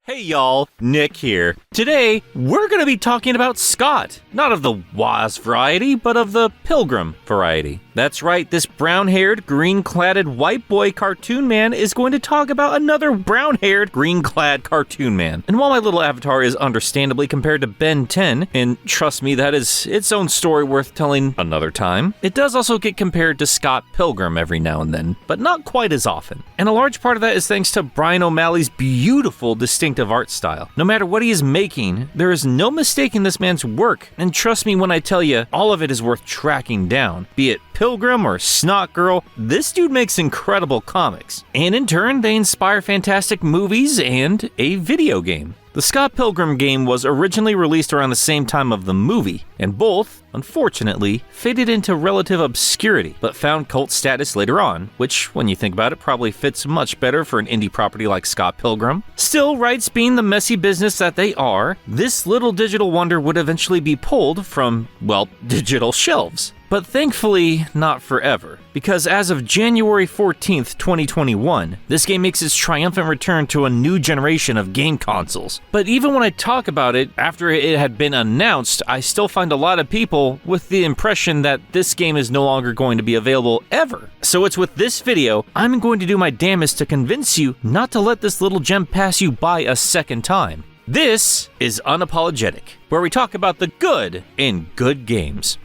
Hey y'all, Nick here. Today, we're going to be talking about Scott. Not of the Waz variety, but of the Pilgrim variety. That's right, this brown-haired, green-cladded white boy cartoon man is going to talk about another brown-haired, green-clad cartoon man. And while my little avatar is understandably compared to Ben 10, and trust me, that is its own story worth telling another time, it does also get compared to Scott Pilgrim every now and then, but not quite as often. And a large part of that is thanks to Brian O'Malley's beautiful, distinctive art style. No matter what he is making, there is no mistaking this man's work, and trust me when I tell you, all of it is worth tracking down. Be it Pilgrim or Snot Girl, this dude makes incredible comics. And in turn, they inspire fantastic movies and a video game. The Scott Pilgrim game was originally released around the same time of the movie, and both, unfortunately, faded into relative obscurity, but found cult status later on, which, when you think about it, probably fits much better for an indie property like Scott Pilgrim. Still, rights being the messy business that they are, this little digital wonder would eventually be pulled from, well, digital shelves. But thankfully, not forever, because as of January 14th, 2021, this game makes its triumphant return to a new generation of game consoles. But even when I talk about it, after it had been announced, I still find a lot of people with the impression that this game is no longer going to be available ever. So it's with this video, I'm going to do my damnedest to convince you not to let this little gem pass you by a second time. This is Unapologetic, where we talk about the good in good games.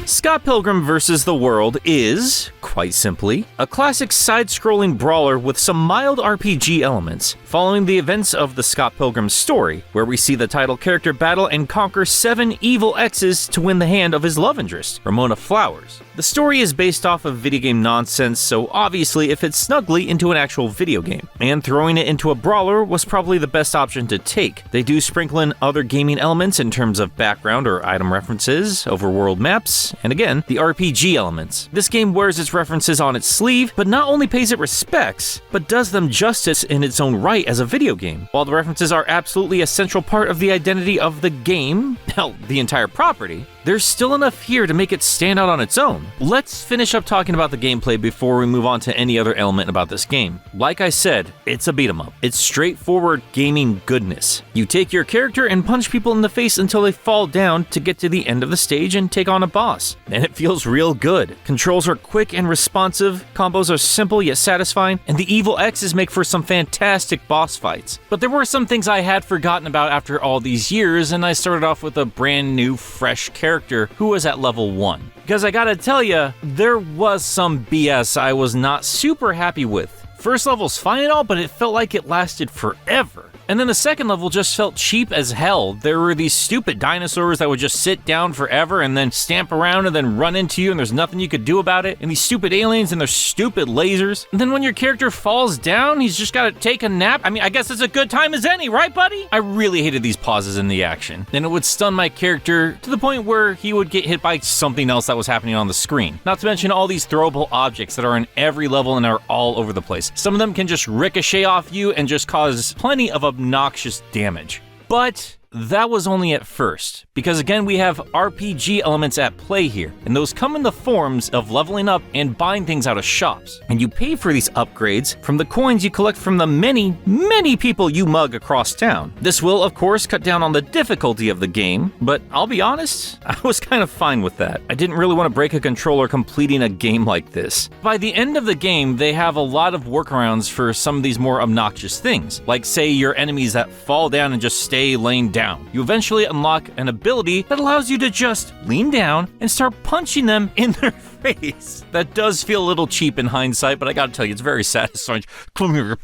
Scott Pilgrim vs. the World is, quite simply, a classic side-scrolling brawler with some mild RPG elements, following the events of the Scott Pilgrim story, where we see the title character battle and conquer 7 evil exes to win the hand of his love interest, Ramona Flowers. The story is based off of video game nonsense, so obviously it fits snugly into an actual video game, and throwing it into a brawler was probably the best option to take. They do sprinkle in other gaming elements in terms of background or item references, overworld maps, and again, the RPG elements. This game wears its references on its sleeve, but not only pays it respects, but does them justice in its own right as a video game. While the references are absolutely a central part of the identity of the game, hell, the entire property, there's still enough here to make it stand out on its own. Let's finish up talking about the gameplay before we move on to any other element about this game. Like I said, it's a beat 'em up. It's straightforward gaming goodness. You take your character and punch people in the face until they fall down to get to the end of the stage and take on a boss. And it feels real good. Controls are quick and responsive, combos are simple yet satisfying, and the evil X's make for some fantastic boss fights. But there were some things I had forgotten about after all these years, and I started off with a brand new, fresh character who was at level 1. Because I gotta tell ya, there was some BS I was not super happy with. First level's fine and all, but it felt like it lasted forever. And then the second level just felt cheap as hell. There were these stupid dinosaurs that would just sit down forever and then stamp around and then run into you and there's nothing you could do about it. And these stupid aliens and their stupid lasers. And then when your character falls down, he's just gotta take a nap. I mean, I guess it's a good time as any, right, buddy? I really hated these pauses in the action. And it would stun my character to the point where he would get hit by something else that was happening on the screen. Not to mention all these throwable objects that are in every level and are all over the place. Some of them can just ricochet off you and just cause plenty of obnoxious damage. But that was only at first, because again we have RPG elements at play here, and those come in the forms of leveling up and buying things out of shops. And you pay for these upgrades from the coins you collect from the many people you mug across town. This will, of course, cut down on the difficulty of the game, but I'll be honest, I was kind of fine with that. I didn't really want to break a controller completing a game like this. By the end of the game, they have a lot of workarounds for some of these more obnoxious things, like say your enemies that fall down and just stay laying down. You eventually unlock an ability that allows you to just lean down and start punching them in their face. That does feel a little cheap in hindsight, but I gotta tell you, it's very satisfying. Come here,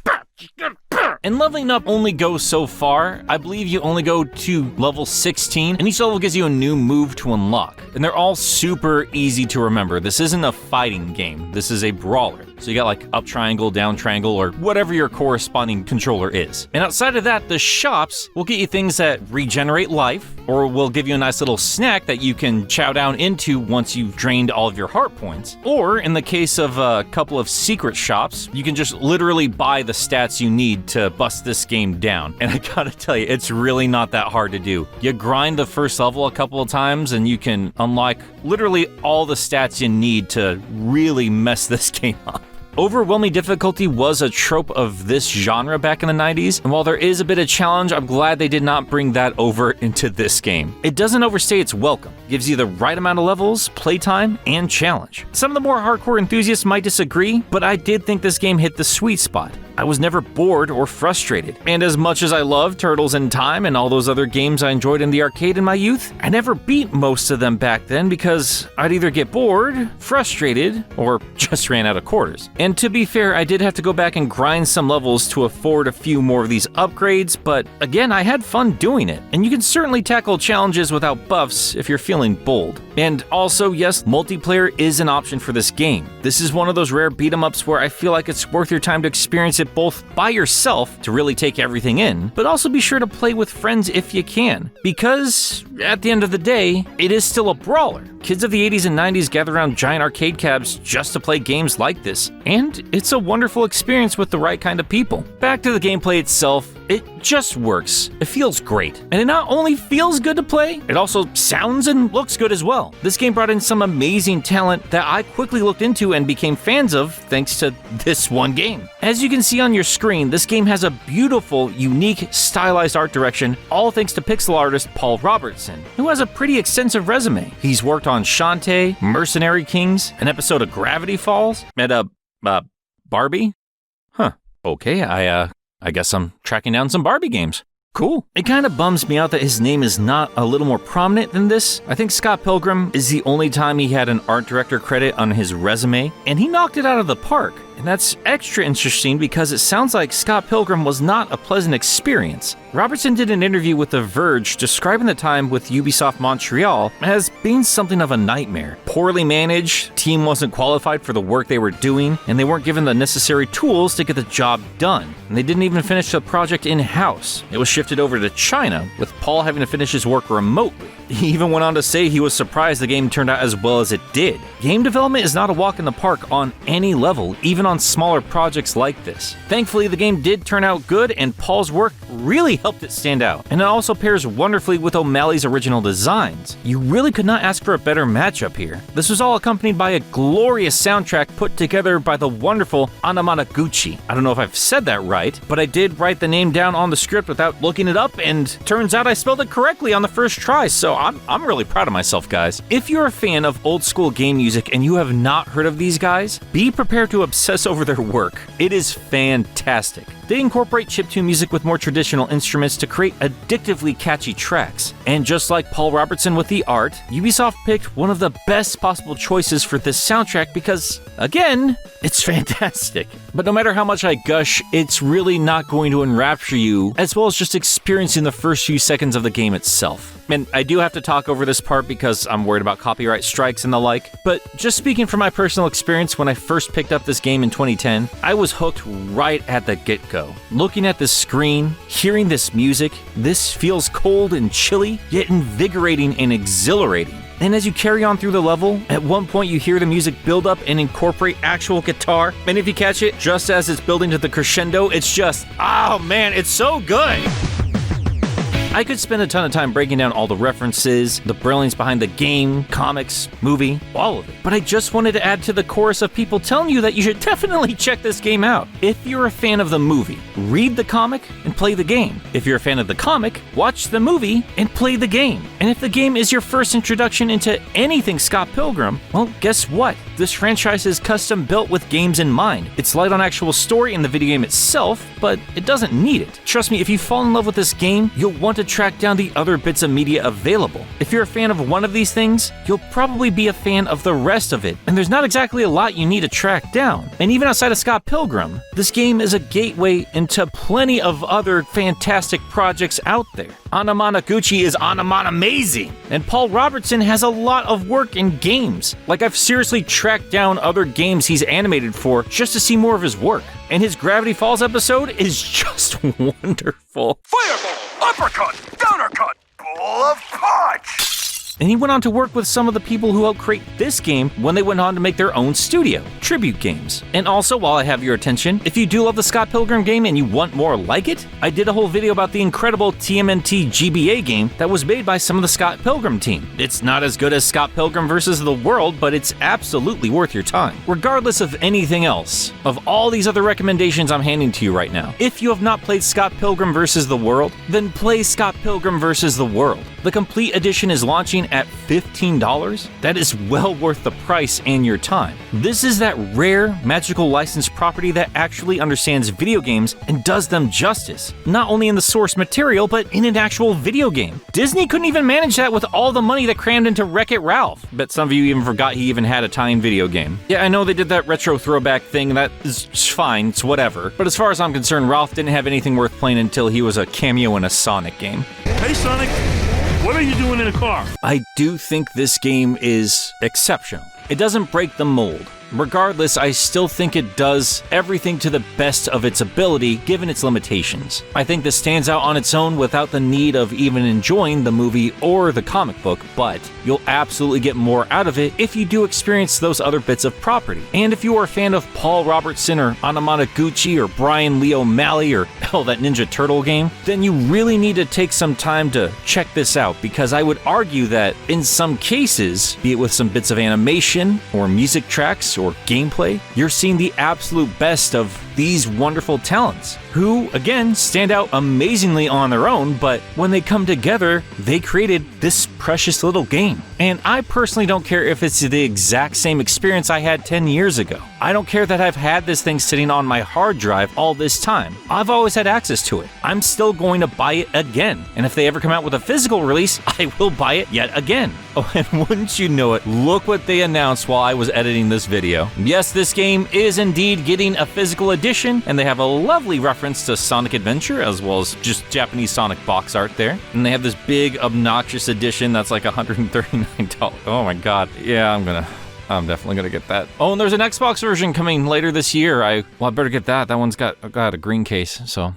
and leveling up only goes so far. I believe you only go to level 16, and each level gives you a new move to unlock. And they're all super easy to remember. This isn't a fighting game, this is a brawler. So you got like up triangle, down triangle, or whatever your corresponding controller is. And outside of that, the shops will get you things that regenerate life, or will give you a nice little snack that you can chow down into once you've drained all of your heart points. Or in the case of a couple of secret shops, you can just literally buy the stats you need to bust this game down. And I gotta tell you, it's really not that hard to do. You grind the first level a couple of times and you can unlock literally all the stats you need to really mess this game up. Overwhelming difficulty was a trope of this genre back in the 90s, and while there is a bit of challenge, I'm glad they did not bring that over into this game. It doesn't overstay its welcome, gives you the right amount of levels, playtime, and challenge. Some of the more hardcore enthusiasts might disagree, but I did think this game hit the sweet spot. I was never bored or frustrated, and as much as I loved Turtles in Time and all those other games I enjoyed in the arcade in my youth, I never beat most of them back then because I'd either get bored, frustrated, or just ran out of quarters. And to be fair, I did have to go back and grind some levels to afford a few more of these upgrades, but again, I had fun doing it, and you can certainly tackle challenges without buffs if you're feeling bold. And also, yes, multiplayer is an option for this game. This is one of those rare beat-em-ups where I feel like it's worth your time to experience it both by yourself to really take everything in, but also be sure to play with friends if you can, because at the end of the day, it is still a brawler. Kids of the 80s and 90s gather around giant arcade cabs just to play games like this, and it's a wonderful experience with the right kind of people. Back to the gameplay itself, it just works. It feels great. And it not only feels good to play, it also sounds and looks good as well. This game brought in some amazing talent that I quickly looked into and became fans of thanks to this one game. As you can see on your screen, this game has a beautiful, unique, stylized art direction, all thanks to pixel artist Paul Robertson, who has a pretty extensive resume. He's worked on Shantae, Mercenary Kings, an episode of Gravity Falls, and Barbie? Huh. Okay, I guess I'm tracking down some Barbie games. Cool. It kind of bums me out that his name is not a little more prominent than this. I think Scott Pilgrim is the only time he had an art director credit on his resume, and he knocked it out of the park. And that's extra interesting because it sounds like Scott Pilgrim was not a pleasant experience. Robertson did an interview with The Verge describing the time with Ubisoft Montreal as being something of a nightmare. Poorly managed, team wasn't qualified for the work they were doing, and they weren't given the necessary tools to get the job done. And they didn't even finish the project in-house. It was shifted over to China, with Paul having to finish his work remotely. He even went on to say he was surprised the game turned out as well as it did. Game development is not a walk in the park on any level, even on smaller projects like this. Thankfully, the game did turn out good, and Paul's work really helped it stand out. And it also pairs wonderfully with O'Malley's original designs. You really could not ask for a better matchup here. This was all accompanied by a glorious soundtrack put together by the wonderful Unapologetic. I don't know if I've said that right, but I did write the name down on the script without looking it up, and turns out I spelled it correctly on the first try, so I'm really proud of myself, guys. If you're a fan of old school game music and you have not heard of these guys, be prepared to obsess over their work. It is fantastic. They incorporate chiptune music with more traditional instruments to create addictively catchy tracks. And just like Paul Robertson with the art, Ubisoft picked one of the best possible choices for this soundtrack because, again, it's fantastic. But no matter how much I gush, it's really not going to enrapture you, as well as just experiencing the first few seconds of the game itself. And I do have to talk over this part because I'm worried about copyright strikes and the like, but just speaking from my personal experience when I first picked up this game in 2010, I was hooked right at the get-go. Looking at the screen, hearing this music, this feels cold and chilly, yet invigorating and exhilarating. And as you carry on through the level, at one point you hear the music build up and incorporate actual guitar, and if you catch it just as it's building to the crescendo, it's just, oh man, it's so good! I could spend a ton of time breaking down all the references, the brilliance behind the game, comics, movie, all of it. But I just wanted to add to the chorus of people telling you that you should definitely check this game out. If you're a fan of the movie, read the comic and play the game. If you're a fan of the comic, watch the movie and play the game. And if the game is your first introduction into anything Scott Pilgrim, well, guess what? This franchise is custom built with games in mind. It's light on actual story in the video game itself, but it doesn't need it. Trust me, if you fall in love with this game, you'll want to track down the other bits of media available. If you're a fan of one of these things, you'll probably be a fan of the rest of it, and there's not exactly a lot you need to track down. And even outside of Scott Pilgrim, this game is a gateway into plenty of other fantastic projects out there. Unapologetic is amazing, and Paul Robertson has a lot of work in games. Like, I've seriously tracked down other games he's animated for just to see more of his work. And his Gravity Falls episode is just wonderful. Fireball! Uppercut! Countercut! Full of punch! years. And he went on to work with some of the people who helped create this game when they went on to make their own studio, Tribute Games. And also, while I have your attention, if you do love the Scott Pilgrim game and you want more like it, I did a whole video about the incredible TMNT GBA game that was made by some of the Scott Pilgrim team. It's not as good as Scott Pilgrim vs. the World, but it's absolutely worth your time. Regardless of anything else, of all these other recommendations I'm handing to you right now, if you have not played Scott Pilgrim vs. the World, then play Scott Pilgrim vs. the World. The complete edition is launching at $15. That is well worth the price and your time. This is that rare, magical licensed property that actually understands video games and does them justice, not only in the source material, but in an actual video game. Disney couldn't even manage that with all the money that crammed into Wreck-It Ralph. Bet some of you even forgot he even had a tie-in video game. Yeah, I know they did that retro throwback thing, that is fine, it's whatever. But as far as I'm concerned, Ralph didn't have anything worth playing until he was a cameo in a Sonic game. Hey Sonic, what are you doing in the car? I do think this game is exceptional. It doesn't break the mold. Regardless, I still think it does everything to the best of its ability given its limitations. I think this stands out on its own without the need of even enjoying the movie or the comic book, but you'll absolutely get more out of it if you do experience those other bits of property. And if you are a fan of Paul Robertson or Anamanaguchi or Brian Lee O'Malley or hell, that Ninja Turtle game, then you really need to take some time to check this out, because I would argue that in some cases, be it with some bits of animation or music tracks or gameplay, you're seeing the absolute best of these wonderful talents, who, again, stand out amazingly on their own, but when they come together, they created this precious little game. And I personally don't care if it's the exact same experience I had 10 years ago. I don't care that I've had this thing sitting on my hard drive all this time. I've always had access to it. I'm still going to buy it again. And if they ever come out with a physical release, I will buy it yet again. Oh, and wouldn't you know it, look what they announced while I was editing this video. Yes, this game is indeed getting a physical edition, and they have a lovely reference to Sonic Adventure, as well as just Japanese Sonic box art there. And they have this big Obnoxious Edition that's like $139. Oh my god. Yeah, I'm definitely gonna get that. Oh, and there's an Xbox version coming later this year. I better get that. That one's got a green case, so.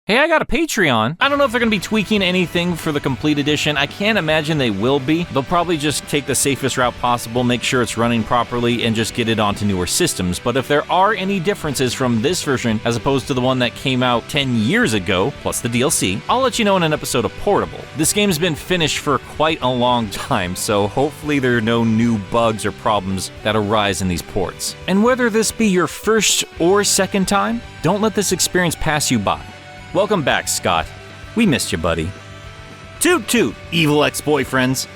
Hey, I got a Patreon. I don't know if they're going to be tweaking anything for the complete edition. I can't imagine they will be. They'll probably just take the safest route possible, make sure it's running properly, and just get it onto newer systems. But if there are any differences from this version as opposed to the one that came out 10 years ago, plus the DLC, I'll let you know in an episode of Portable. This game's been finished for quite a long time, so hopefully there are no new bugs or problems that arise in these ports. And whether this be your first or second time, don't let this experience pass you by. Welcome back, Scott. We missed you, buddy. Toot toot, evil ex-boyfriends.